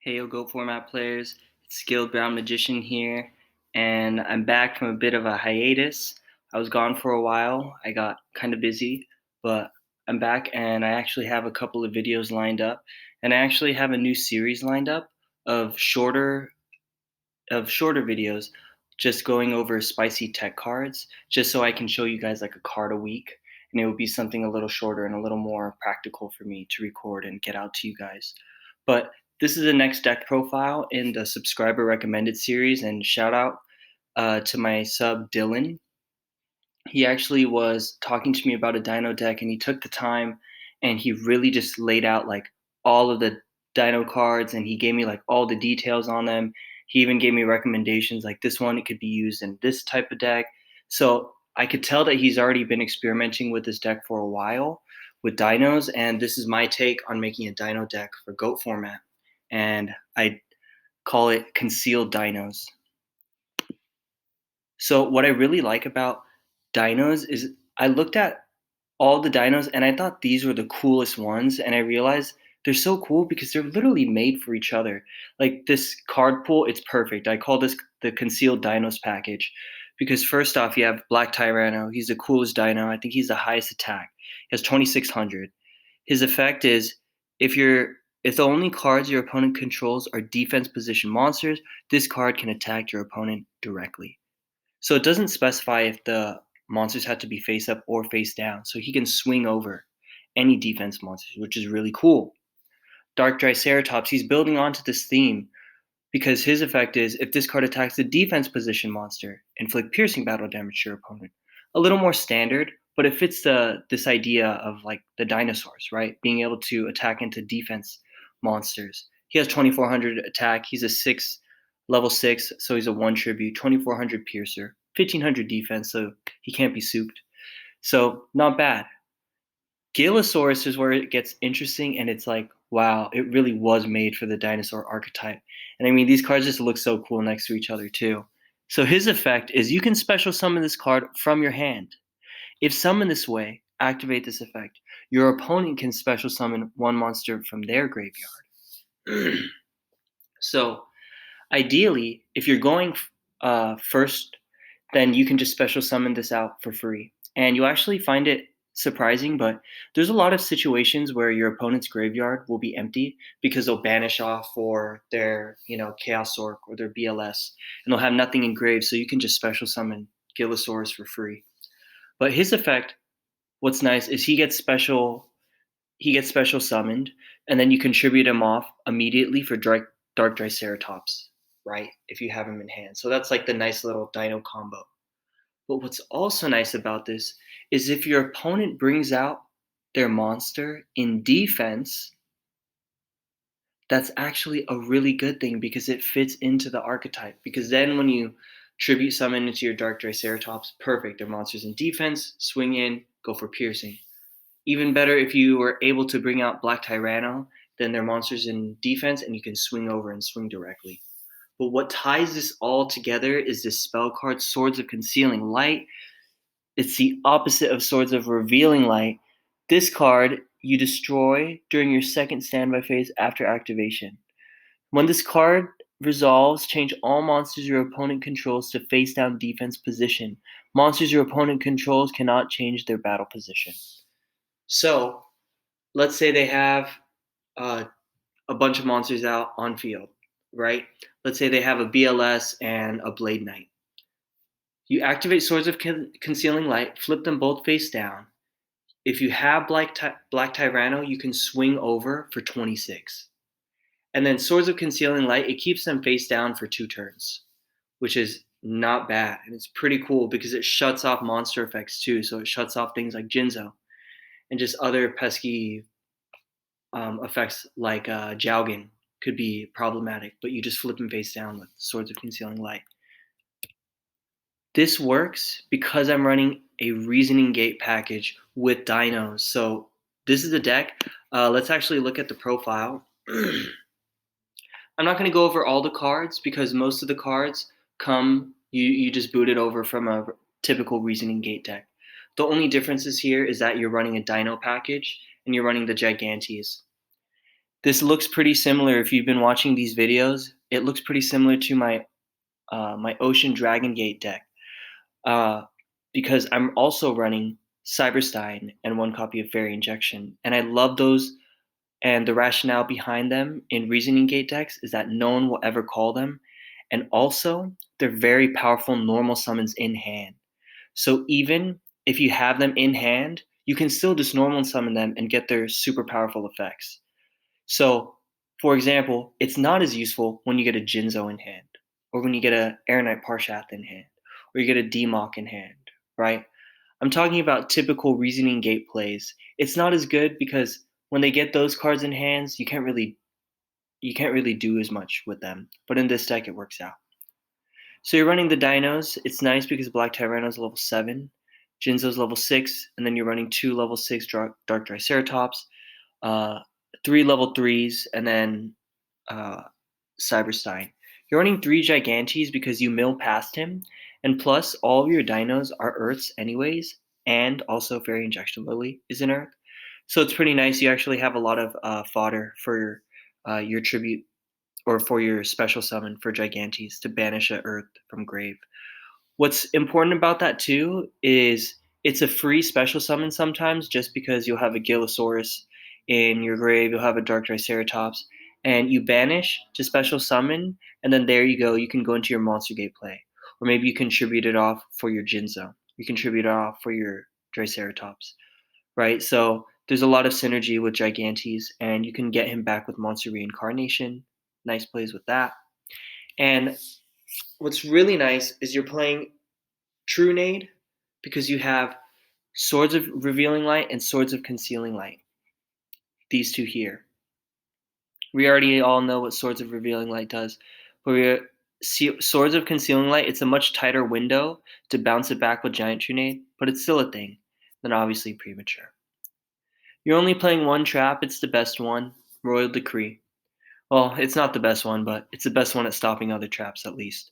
Hey, yo, Go Format players. It's Skilled Brown Magician here, and I'm back from a bit of a hiatus. I was gone for a while. I got kind of busy, but I'm back, and I actually have a couple of videos lined up, and I actually have a new series lined up of shorter videos, just going over spicy tech cards, just so I can show you guys like a card a week, and it would be something a little shorter and a little more practical for me to record and get out to you guys. But this is the next deck profile in the subscriber recommended series, and shout out to my sub Dylan. He actually was talking to me about a dino deck, and he took the time and he really just laid out like all of the dino cards, and he gave me like all the details on them. He even gave me recommendations like this one, it could be used in this type of deck. So I could tell that he's already been experimenting with this deck for a while with dinos, and this is my take on making a dino deck for goat format, and I call it concealed dinos. So what I really like about dinos is I looked at all the dinos and I thought these were the coolest ones, and I realized they're so cool because they're literally made for each other. Like this card pool, it's perfect. I call this the concealed dinos package because first off, you have Black Tyranno. He's the coolest dino. I think he's the highest attack. He has 2600. His effect is if the only cards your opponent controls are defense position monsters, this card can attack your opponent directly. So it doesn't specify if the monsters have to be face up or face down. So he can swing over any defense monsters, which is really cool. Dark Triceratops, he's building onto this theme because his effect is if this card attacks the defense position monster, inflict piercing battle damage to your opponent. A little more standard, but it fits this idea of like the dinosaurs, right? Being able to attack into defense monsters. He has 2400 attack. He's a level 6, so he's a 1 tribute, 2400 piercer, 1500 defense, so he can't be souped. So not bad. Galasaurus is where it gets interesting, and it's like, wow, it really was made for the dinosaur archetype. And I mean, these cards just look so cool next to each other too. So his effect is you can special summon this card from your hand. If summoned this way, activate this effect. Your opponent can special summon one monster from their graveyard. So ideally, if you're going first, then you can just special summon this out for free. And you'll actually find it surprising, but there's a lot of situations where your opponent's graveyard will be empty because they'll banish off for their, Chaos Orc or their BLS, and they'll have nothing engraved, so you can just special summon Galasaurus for free. But his effect, what's nice is he gets special summoned, and then you contribute him off immediately for Dark Triceratops, right? If you have him in hand. So that's like the nice little dino combo. But what's also nice about this is if your opponent brings out their monster in defense, that's actually a really good thing because it fits into the archetype. Because then when you tribute summon into your Dark Triceratops, perfect. Their monster's in defense, swing in, go for piercing. Even better if you were able to bring out Black Tyranno, then their monster's in defense and you can swing over and swing directly. But what ties this all together is this spell card, Swords of Concealing Light. It's the opposite of Swords of Revealing Light. This card you destroy during your second standby phase after activation. When this card resolves, change all monsters your opponent controls to face down defense position. Monsters your opponent controls cannot change their battle position. So, let's say they have uh, a bunch of monsters out on field, right? Let's say they have a BLS and a Blade Knight. You activate Swords of Concealing Light, flip them both face down. If you have Black Tyranno, you can swing over for 26. And then Swords of Concealing Light, it keeps them face down for 2 turns, which is not bad. And it's pretty cool because it shuts off monster effects too. So it shuts off things like Jinzo and just other pesky effects like Jowgen could be problematic, but you just flip them face down with Swords of Concealing Light. This works because I'm running a Reasoning Gate package with dinos. So this is the deck. Let's actually look at the profile. I'm not going to go over all the cards because most of the cards you just boot it over from a typical Reasoning Gate deck. The only differences here is that you're running a dino package and you're running the Gigantes. This looks pretty similar if you've been watching these videos. It looks pretty similar to my Ocean Dragon Gate deck, uh, because I'm also running Cyberstein and one copy of Fairy Injection, and I love those. And the rationale behind them in Reasoning Gate decks is that no one will ever call them, and also they're very powerful normal summons in hand. So even if you have them in hand, you can still just normal summon them and get their super powerful effects. So, for example, it's not as useful when you get a Jinzo in hand, or when you get a Aeronite Parshath in hand, or you get a Demok in hand, right? I'm talking about typical Reasoning Gate plays. It's not as good because when they get those cards in hands, you can't really do as much with them. But in this deck, it works out. So you're running the Dinos. It's nice because Black Tyranno's level 7, Jinzo's level 6, and then you're running 2 level 6 Dark Triceratops, uh, 3 level 3s, and then uh, Cyberstein. You're running 3 Gigantes because you mill past him, and plus all of your Dinos are Earths anyways, and also Fairy Injection Lily is an Earth. So it's pretty nice. You actually have a lot of fodder for your tribute or for your special summon for Gigantes to banish a Earth from grave. What's important about that too is it's a free special summon sometimes just because you'll have a Galasaurus in your grave, you'll have a Dark Triceratops, and you banish to special summon, and then there you go, you can go into your Monster Gate play. Or maybe you contribute it off for your Jinzo. You contribute it off for your Triceratops, right? So there's a lot of synergy with Gigantes, and you can get him back with Monster Reincarnation. Nice plays with that. And what's really nice is you're playing True Nade because you have Swords of Revealing Light and Swords of Concealing Light. These two here. We already all know what Swords of Revealing Light does. But Swords of Concealing Light, it's a much tighter window to bounce it back with Giant True Nade, but it's still a thing. Then obviously Premature. You're only playing one trap, it's the best one, Royal Decree. Well, it's not the best one, but it's the best one at stopping other traps at least.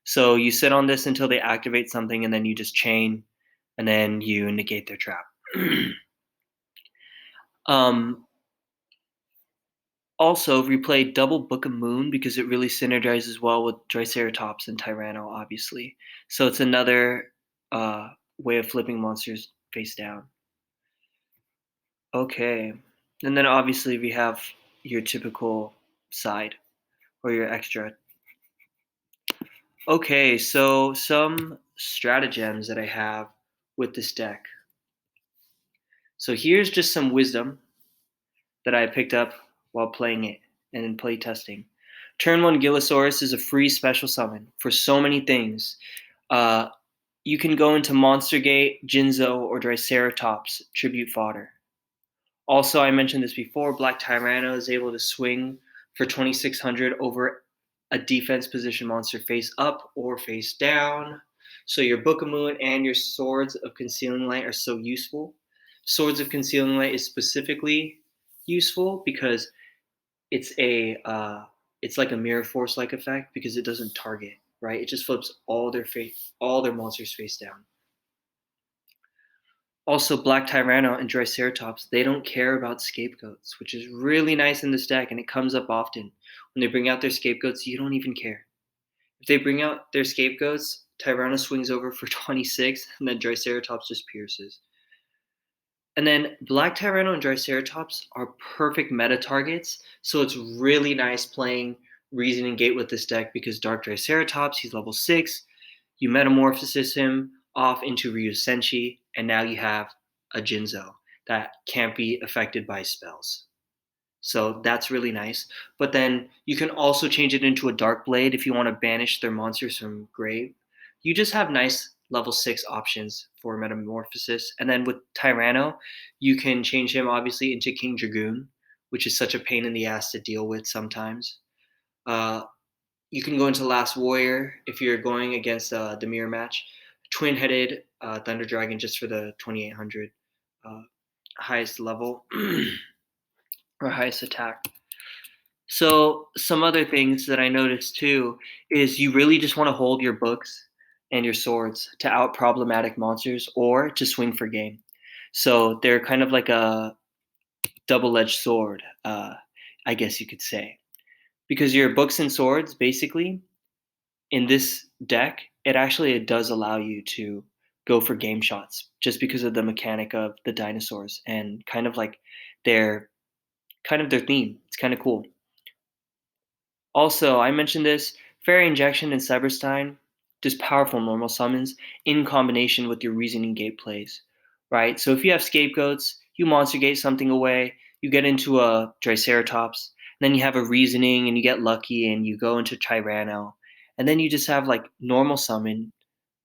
So you sit on this until they activate something, and then you just chain, and then you negate their trap. um, Also, we play double Book of Moon because it really synergizes well with Triceratops and Tyranno, obviously. So it's another way of flipping monsters face down. Okay. And then obviously we have your typical side or your extra. Okay, so some stratagems that I have with this deck. So here's just some wisdom that I picked up while playing it and in play testing. Turn 1 Galasaurus is a free special summon for so many things. Uh, you can go into Monster Gate, Jinzo, or Triceratops tribute fodder. Also, I mentioned this before, Black Tyranno is able to swing for 2600 over a defense position monster face up or face down. So your Book of Moon and your Swords of Concealing Light are so useful. Swords of Concealing Light is specifically useful because it's like a mirror force like effect because it doesn't target, right? It just flips all their monsters face down. Also, Black Tyranno and Triceratops, they don't care about scapegoats, which is really nice in this deck, and it comes up often. When they bring out their scapegoats, you don't even care. If they bring out their scapegoats, Tyranno swings over for 26, and then Triceratops just pierces. And then Black Tyranno and Triceratops are perfect meta targets, so it's really nice playing Reasoning Gate with this deck because Dark Triceratops, he's level 6, you metamorphosis him off into Ryu Senshi, and now you have a Jinzo that can't be affected by spells. So that's really nice. But then you can also change it into a Dark Blade if you want to banish their monsters from grave. You just have nice level 6 options for metamorphosis. And then with Tyranno, you can change him obviously into King Dragoon, which is such a pain in the ass to deal with sometimes. Uh, you can go into Last Warrior if you're going against the mirror match. Twin-headed Thunder Dragon just for the 2800 uh, highest level or highest attack. So some other things that I noticed too is you really just want to hold your books and your swords to out problematic monsters or to swing for game. So they're kind of like a double-edged sword. I guess you could say. Because your books and swords, basically, in this deck, it does allow you to go for game shots just because of the mechanic of the dinosaurs and their their theme. It's kind of cool. Also, I mentioned this Fairy Injection and Cyberstein, just powerful normal summons in combination with your Reasoning Gate plays, right? So if you have Scapegoats, you Monster Gate something away, you get into a Triceratops, then you have a Reasoning and you get lucky and you go into Tyranno, and then you just have like normal summon,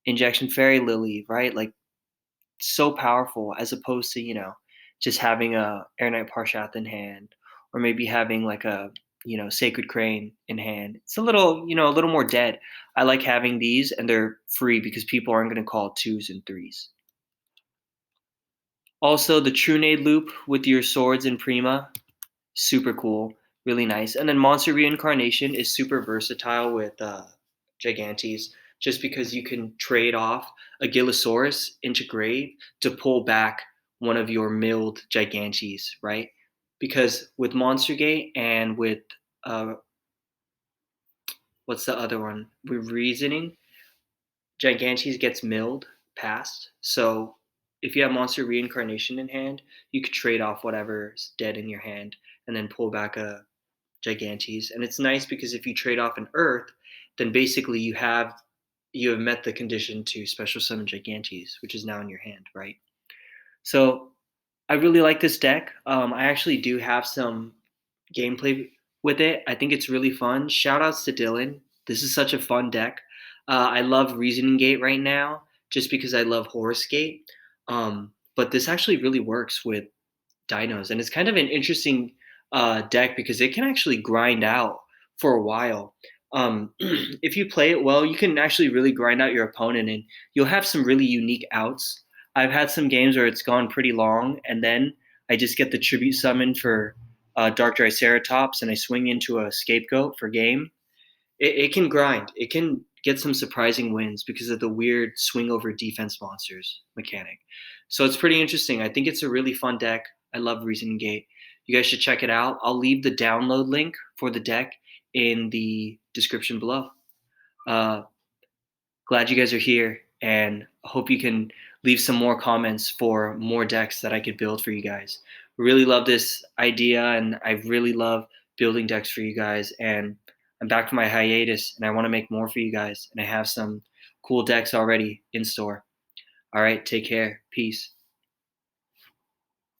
Injection Fairy Lily, right? Like so powerful as opposed to, just having a Air Knight Parshath in hand or maybe having like a, Sacred Crane in hand. It's a little more dead. I like having these and they're free because people aren't going to call twos and threes. Also, the Trunade loop with your swords and Prima, super cool, really nice. And then Monster Reincarnation is super versatile with Gigantes, just because you can trade off a Galasaurus into grave to pull back one of your milled Gigantes, right? Because with Monster Gate and with uh, what's the other one? With Reasoning, Gigantes gets milled past. So if you have Monster Reincarnation in hand, you could trade off whatever's dead in your hand and then pull back a Gigantes. And it's nice because if you trade off an Earth, then basically you have met the condition to special summon Gigantes, which is now in your hand, right? So I really like this deck. I actually do have some gameplay with it. I think it's really fun. Shout outs to Dylan. This is such a fun deck. I love Reasoning Gate right now just because I love Horus Gate. But this actually really works with dinos, and it's kind of an interesting deck because it can actually grind out for a while. If you play it well, you can actually really grind out your opponent, and you'll have some really unique outs. I've had some games where it's gone pretty long, and then I just get the tribute summon for Dark Triceratops, and I swing into a scapegoat for game. It can grind. It can get some surprising wins because of the weird swing over defense monsters mechanic. So it's pretty interesting. I think it's a really fun deck. I love Reasoning Gate. You guys should check it out. I'll leave the download link for the deck in the description below. Uh, Glad you guys are here, and hope you can leave some more comments for more decks that I could build for you guys. Really love this idea, and I really love building decks for you guys. And I'm back from my hiatus, and I want to make more for you guys. And I have some cool decks already in store. All right, take care. Peace.